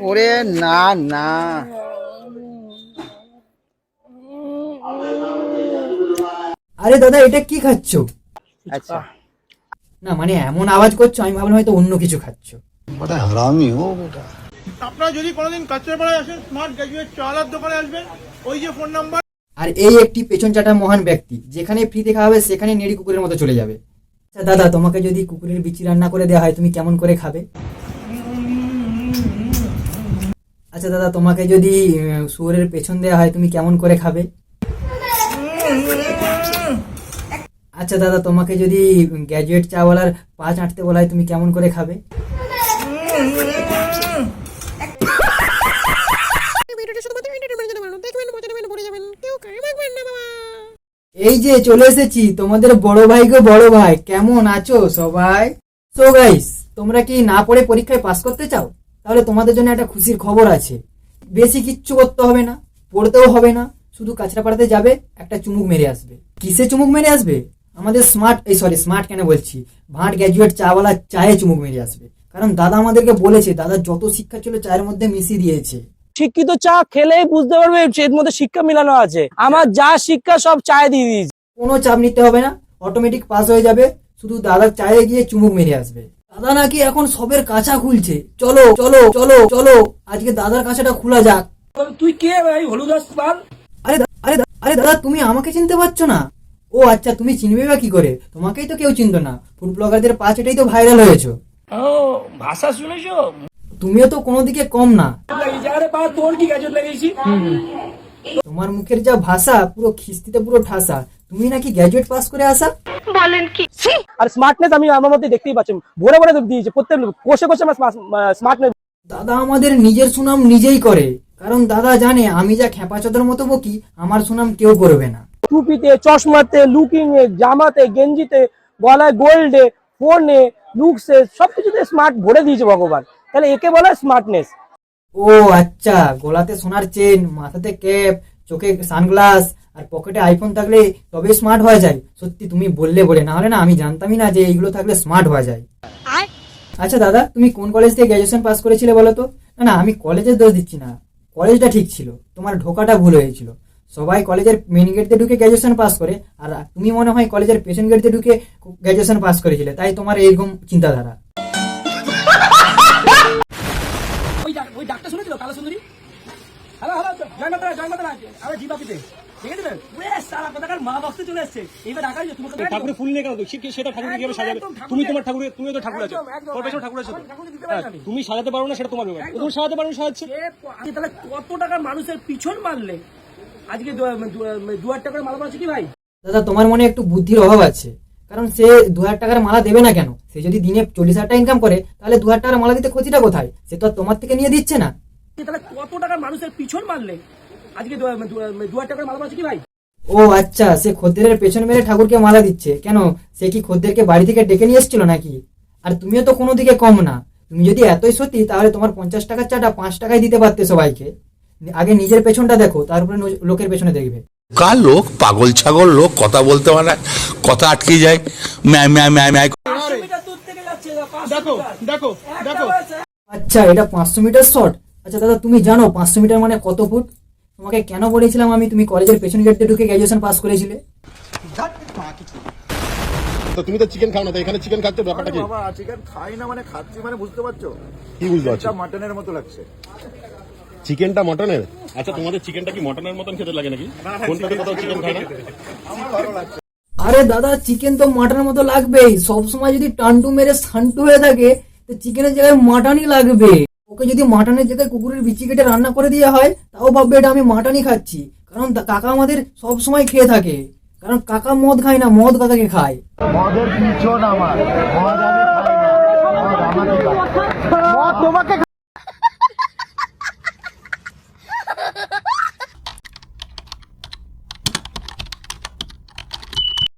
ওরে না না, আরে দাদা এটা কি খাচ্ছ? আচ্ছা না মানে এমন আওয়াজ করছো, আমি ভাবলাম হয়তো অন্য কিছু খাচ্ছ। बड़ा हरामी हो बेटा। আপনারা যদি কোনোদিন কাঁচরাপাড়ায় আসেন স্মার্ট গ্র্যাজুয়েট চালার দোকানে আসবেন, ওই যে ফোন নাম্বার। আর এই একটি পেছন চাটা মহান ব্যক্তি, যেখানে ফ্রিতে খাওয়াবে সেখানে নেড়ি কুকুরের মতো চলে যাবে। আচ্ছা দাদা, তোমাকে যদি কুকুরের বিচি রান্না করে দেওয়া হয় তুমি কেমন করে খাবে? আচ্ছা দাদা, তোমাকে যদি শুয়োরের পেছন দেওয়া হয় তুমি কেমন করে খাবে? আচ্ছা দাদা, তোমাকে যদি গ্র্যাজুয়েট চাওয়ালার পা চাটতে বলা হয় তুমি কেমন করে খাবে? এই যে চলে এসেছি তোমাদের বড় ভাই গো বড় ভাই, কেমন আছো সবাই? সো গাইস, তোমরা কি না পড়ে পরীক্ষায় পাস করতে চাও? তাহলে তোমাদের জন্য একটা খুশির খবর আছে। বেশি কিচ্ছু করতে হবে না, পড়তেও হবে না, শুধু কাছড়াপাড়াতে যাবে, একটা চুমুক মেরে আসবে। কিসে চুমুক মেরে আসবে? আমাদের স্মার্ট কেন বলছি, ভাট গ্র্যাজুয়েট চাওয়ালা চায়ে চুমুক মেরে আসবে। কারণ দাদা আমাদেরকে বলেছে, দাদা যত শিক্ষা ছিল চায়ের মধ্যে মিশিয়ে দিয়েছে। শিক্ষিত চা খেলেই বুঝতে পারবে এর মধ্যে শিক্ষা মিলানো আছে। আমার যা শিক্ষা সব চায়ে দিয়ে দিয়েছি। কোনো চাপ নিতে হবে না, অটোমেটিক পাস হয়ে যাবে, শুধু দাদার চায়ে গিয়ে চুমুক মেরে আসবে। দাদা নাকি এখন সবের কাঁচা খুলছে, চলো চলো চলো চলো আজকে দাদার কাঁচাটা খোলা যাক। তুই কে ভাই হলুদ আসপাল? আরে দাদা, তুমি আমাকে চিনতে পারছো না? ও আচ্ছা, তুমি চিনবে বা কি করে, তোমাকেই তো কেউ চিনতো না, ফুড ব্লগারদের পা চেটেই তো ভাইরাল হয়েছো। ও ভাষা শুনেছো? তুমিও তো কোনো দিকে কম না। আরে বাবা তোর কি গ্যাজেট লাগিয়েছি? তোমার মুখের যা ভাষা, পুরো খিস্তিতে পুরো ঠাসা। তুমি নাকি গ্র্যাজুয়েট পাস করে আসা? আর স্মার্টনেস আমি আমার মধ্যে দেখতেই পাচ্ছি, ভরে ভরে দিয়েছে প্রত্যেক কোষে কোষে আমার স্মার্টনেস। দাদা আমাদের নিজের সুনাম নিজেই করে, কারণ দাদা জানে আমি যা খেপাচোদার মতো বকি আমার সুনাম কেউ করবে না। টুপিতে, চশমাতে, লুকিং এ, জামাতে, গেঞ্জিতে, গলায় গোল্ডে, ফোনে, লুকসে সবকিছুতে স্মার্ট ভরে দিয়েছে ভগবান। তাহলে একে বলে স্মার্টনেস। ও আচ্ছা, গলাতে সোনার চেন, মাথাতে ক্যাপ, চোখে সানগ্লাস আর পকেটে আইফোন থাকলে তবে স্মার্ট হওয়া যায়? সত্যি তুমি বললে বলে, না হলে না আমি জানতামই না যে এইগুলো থাকলে স্মার্ট হওয়া যায়। আচ্ছা দাদা, তুমি কোন কলেজ থেকে গ্র্যাজুয়েশন পাস করেছিলে বলো তো? না না, আমি কলেজের দোষ দিচ্ছি না, কলেজটা ঠিক ছিল, তোমার ঢোকাটা ভুল হয়েছিল। সবাই কলেজের মেন গেট দিয়ে ঢুকে গ্র্যাজুয়েশন পাস করে, আর তুমি মনে হয় কলেজের পেছন গেট দিয়ে ঢুকে গ্র্যাজুয়েশন পাস করেছিলে, তাই তোমার এইরকম চিন্তাধারা। ওই ডাক্তার শুনেছিল কালো সুন্দরী? হ্যালো হ্যালো, জয়মাতা আরে জিবাপিতে দেখে দিবেন ওরে সারা কথাকার মা বক্সে চলে আসছে। এইবার ঢাকা যে তুমি ঠাকুরের ফুল নিয়ে কেন সেটা ঠাকুরকে কিভাবে সাজাবে? তুমি তোমার ঠাকুরের, তুমি তো ঠাকুর আছো, প্রফেশনাল ঠাকুর আছো, তুমি সাজাতে পারো না সেটা তোমার ব্যাপার। তুমি সাজাতে পারো না, সাজাচ্ছে। তাহলে কত টাকার মানুষের পিছন মারলে আজকে 2000 টাকার মালা পাচ্ছে কি ভাই? দাদা তোমার মনে একটু বুদ্ধির অভাব আছে, কারণ সে 2000 টাকার মালা দেবে না কেন? সে যদি দিনে 40,000 টাকা ইনকাম করে তাহলে 2000 টাকার মালা দিতে ক্ষতিটা কোথায়? সে তো আর তোমার থেকে নিয়ে দিচ্ছে না। তাহলে কত টাকার মানুষের পিছন মারলে আজকে 2000 টাকার মালা পাচ্ছে কি ভাই? ও আচ্ছা, সে খদ্দেরের পেছন মেরে ঠাকুরকে মালা দিচ্ছে কেন? সে কি খদ্দেরকে বাড়ি থেকে ডেকে নিয়ে এসেছিল নাকি? আর তুমিও তো কোনো দিকে কম না, তুমি যদি এতই সত্যি তাহলে তোমার 50 টাকার চাটা 5 টাকায় দিতে পারতে সবাইকে। আগে নিজের পেছনটা দেখো, তারপরে লোকের পেছনে দেখবে। কার লোক পাগল ছাগল লোক, কথা বলতে পারে না, কথা আটকে যায়, ম্যায় ম্যায় ম্যায় ম্যায়। দেখো দেখো দেখো, আচ্ছা এটা 500 মিটার শর্ট। আচ্ছা দাদা, তুমি জানো 500 মিটার মানে কত ফুট? তোমাকে কেন বলেছিলাম আমি, তুমি কলেজের পেছন গেট দিয়ে ঢুকে গ্র্যাজুয়েশন পাস করেছিলে। তো তুমি তো চিকেন খাও না, তো এখানে চিকেন খাচ্ছ, ব্যাপারটা কি? বাবা চিকেন খাই না মানে খাচ্ছি মানে বুঝতে পারছো? কি বুঝতে পারছো? এটা মাটনের মতো লাগছে। চিকেনটা মটনের? আচ্ছা তোমাদের চিকেনটা কি মটনের মতন খেতে লাগে নাকি? কোনটাতে কোথাও চিকেন খায় না? আমার ভালো লাগছে। আরে দাদা, চিকেন তো মাটনের মতো লাগবেই, সবসময় যদি টান্টু মেরে সান্টু হয়ে থাকে তো চিকেনের জায়গায় মাটনই লাগবে। ওকে যদি মাটনের জায়গায় কুকুরের বিচি কেটে রান্না করে দেওয়া হয় তাও ভাববে এটা আমি মাটনই খাচ্ছি, কারণ কাকা আমাদের সব সময় খেয়ে থাকে। কারণ কাকা মদ খায় না, মদ কাকাকে খায়। মদের পিছন আমার, মদ আমি খাই না, মদ আমাকে খাই। মদ তোমাকে